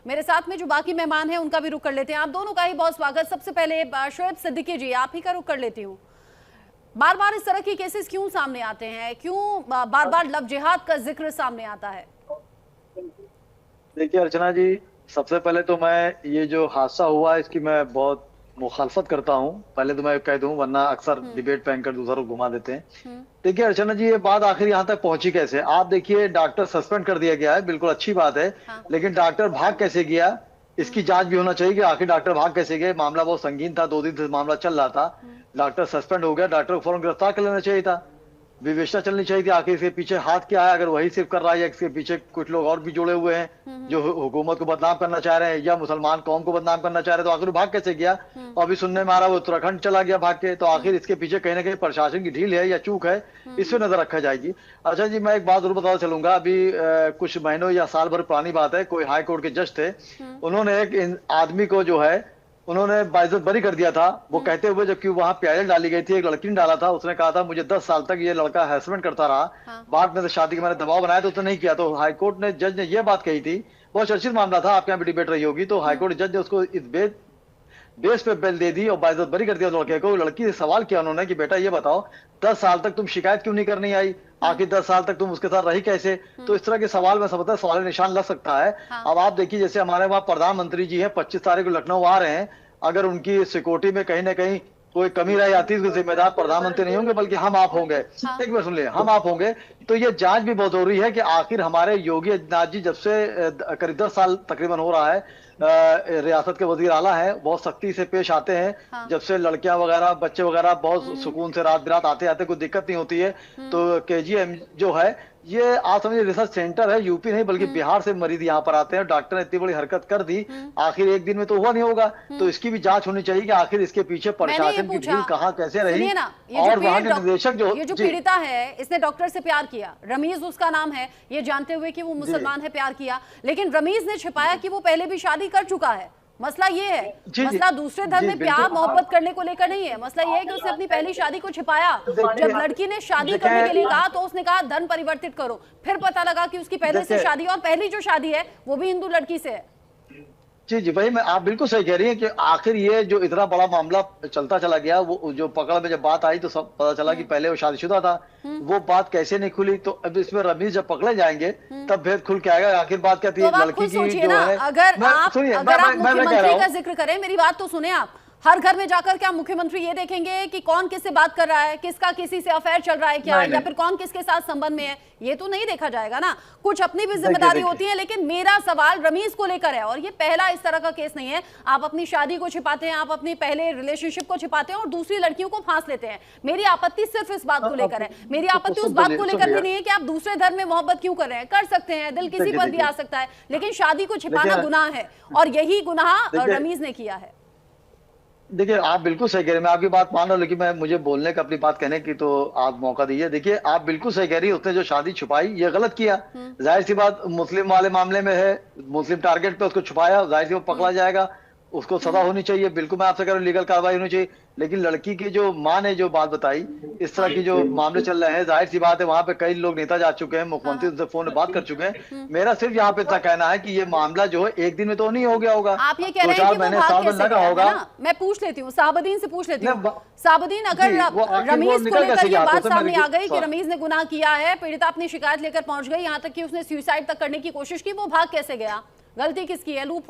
मेरे साथ में जो बाकी मेहमान हैं उनका भी रुख कर लेते हैं। आप दोनों का ही बहुत स्वागत। सबसे पहले शोएब सिद्दीकी जी, आप ही का रुख कर लेती हूँ। बार बार इस तरह की केसेस क्यों सामने आते हैं, क्यों बार बार लव जिहाद का जिक्र सामने आता है? देखिए अर्चना जी, सबसे पहले तो मैं ये जो हादसा हुआ इसकी मैं बहुत मुखालफत करता हूँ। पहले तो मैं कह दूं, वरना अक्सर डिबेट पे एंकर दूसरों को घुमा देते हैं। देखिए अर्चना जी, ये बात आखिर यहाँ तक पहुंची कैसे? आप देखिए, डॉक्टर सस्पेंड कर दिया गया है, बिल्कुल अच्छी बात है। हाँ। लेकिन डॉक्टर भाग कैसे गया, इसकी जांच भी होना चाहिए कि आखिर डॉक्टर भाग कैसे गए। मामला बहुत संगीन था, 2 दिन से मामला चल रहा था। डॉक्टर सस्पेंड हो गया, डॉक्टर को फौरन गिरफ्तार कर लेना चाहिए था, विवेचना चलनी चाहिए थी आखिर इसके पीछे हाथ क्या है। अगर वही सिर्फ कर रहा है या इसके पीछे कुछ लोग और भी जुड़े हुए हैं जो हुकूमत को बदनाम करना चाह रहे हैं या मुसलमान कौम को बदनाम करना चाह रहे हैं, तो आखिर भाग कैसे गया? और अभी सुनने में आ रहा है वो उत्तराखंड चला गया भाग के। तो आखिर इसके पीछे कहीं ना कहीं प्रशासन की ढील है या चूक है, इस पे नजर रखा जाएगी। अच्छा जी, मैं एक बात जरूर बताना चलूंगा। अभी कुछ महीनों या साल भर पुरानी बात है, कोई हाई कोर्ट के जज थे, उन्होंने एक आदमी को जो है उन्होंने बाइज्जत बरी कर दिया था। वो कहते हुए, जबकि वहां प्याजल डाली गई थी, एक लड़की ने डाला था, उसने कहा था मुझे 10 साल तक ये लड़का हैरेसमेंट करता रहा। हाँ। बाद में तो शादी का मैंने दबाव बनाया तो उसने नहीं किया। तो हाईकोर्ट ने, जज ने ये बात कही थी, बहुत चर्चित मामला था, आपके यहाँ भी डिबेट रही होगी। तो हाईकोर्ट जज ने उसको इस बेस पे बेल दे दी और बाइज्जत बरी कर दिया लड़के को। लड़की से सवाल किया उन्होंने कि बेटा ये बताओ, 10 साल तक तुम शिकायत क्यों नहीं करनी आई, आखिर 10 साल तक तुम उसके साथ रही कैसे? तो इस तरह के सवाल में समझता है सवाल निशान लग सकता है। हाँ। अब आप देखिए, जैसे हमारे वहाँ प्रधानमंत्री जी हैं, 25 तारीख को लखनऊ आ रहे हैं। अगर उनकी सिक्योरिटी में कहीं ना कहीं कोई कमी रह जाती है, उसके जिम्मेदार प्रधानमंत्री नहीं होंगे बल्कि हम आप होंगे। हाँ। एक बार सुन लिए, हम आप होंगे। तो ये जांच भी बहुत जरूरी है कि आखिर हमारे योगी आदित्यनाथ जी, जब से करीब 10 साल तकरीबन हो रहा है, रियासत के वजीर आला है, बहुत सख्ती से पेश आते हैं। हाँ। जब से लड़कियां वगैरह बच्चे वगैरह बहुत सुकून से रात बिरात आते आते कोई दिक्कत नहीं होती है। तो केजीएम जो है, ये आप समझिए रिसर्च सेंटर है, यूपी नहीं बल्कि बिहार से मरीज यहाँ पर आते हैं। डॉक्टर ने इतनी बड़ी हरकत कर दी, आखिर एक दिन में तो हुआ नहीं होगा। तो इसकी भी जांच होनी चाहिए कि आखिर इसके पीछे प्रशासन की ढील कहाँ कैसे रही। सुनिए ना, और वहाँ के निदेशक जो, ये जो पीड़िता है, इसने डॉक्टर से प्यार किया, रमीज उसका नाम है, ये जानते हुए कि वो मुसलमान है प्यार किया, लेकिन रमीज ने छिपाया कि वो पहले भी शादी कर चुका है। मसला ये है, मसला दूसरे धर्म में प्यार मोहब्बत करने को लेकर नहीं है। मसला ये है कि उसने अपनी पहली शादी को छिपाया। जब लड़की ने शादी करने के लिए कहा तो उसने कहा धर्म परिवर्तित करो। फिर पता लगा कि उसकी पहले से शादी, और पहली जो शादी है वो भी हिंदू लड़की से है। जी जी, वही मैं, आप बिल्कुल सही कह रही हैं कि आखिर ये जो इतना बड़ा मामला चलता चला गया, वो जो पकड़ में जब बात आई तो सब पता चला कि पहले वो शादीशुदा था। वो बात कैसे नहीं खुली? तो अब इसमें रमीज जब पकड़े जाएंगे तब भेद खुल के आएगा आखिर बात क्या थी। तो लड़की की जो है, अगर आप मुख्यमंत्री का जिक्र करें, मेरी बात तो सुने आप। हर घर में जाकर क्या मुख्यमंत्री ये देखेंगे कि कौन किससे बात कर रहा है, किसका किसी से अफेयर चल रहा है क्या, या फिर कौन किसके साथ संबंध में है? ये तो नहीं देखा जाएगा ना। कुछ अपनी भी जिम्मेदारी होती है। लेकिन मेरा सवाल रमीज को लेकर है, और ये पहला इस तरह का केस नहीं है। आप अपनी शादी को छिपाते हैं, आप अपनी पहले रिलेशनशिप को छिपाते हैं और दूसरी लड़कियों को फांस लेते हैं। मेरी आपत्ति सिर्फ इस बात को लेकर है। मेरी आपत्ति उस बात को लेकर भी नहीं है कि आप दूसरे धर्म में मोहब्बत क्यों कर रहे हैं। कर सकते हैं, दिल किसी पर भी आ सकता है, लेकिन शादी को छिपाना गुनाह है, और यही गुनाह रमीज ने किया है। देखिए, आप बिल्कुल सही कह रहे हैं, मैं आपकी बात मान रहा हूँ, लेकिन मैं मुझे बोलने का, अपनी बात कहने की तो आप मौका दीजिए। देखिए, आप बिल्कुल सही कह रही है, उसने जो शादी छुपाई ये गलत किया। जाहिर सी बात, मुस्लिम वाले मामले में है, मुस्लिम टारगेट पे उसको छुपाया, जाहिर सी वो पकड़ा जाएगा, उसको सजा होनी चाहिए। बिल्कुल मैं आपसे कह रहा हूँ, लीगल कार्रवाई होनी चाहिए। लेकिन लड़की की जो माँ ने जो बात बताई, इस तरह की जो मामले चल रहे हैं, जाहिर सी बात है वहां पे कई लोग नेता जा चुके हैं, मुख्यमंत्री उनसे फोन में बात कर चुके हैं। मेरा सिर्फ यहाँ पे इतना कहना है कि ये मामला जो है एक दिन में तो नहीं हो गया होगा। आप ये कह रहे हैं कि वो भाग कैसे गया है ना? मैं पूछ लेती हूँ, साहबुद्दीन से पूछ लेती हूँ। साहबुद्दीन, अगर रमीज को लेकर ये बात सामने आ गई कि रमीज ने गुनाह किया है, पीड़िता अपनी शिकायत लेकर पहुंच गई, यहाँ तक कि उसने सुसाइड तक करने की कोशिश की, वो भाग कैसे गया? गलती किसकी है? लूप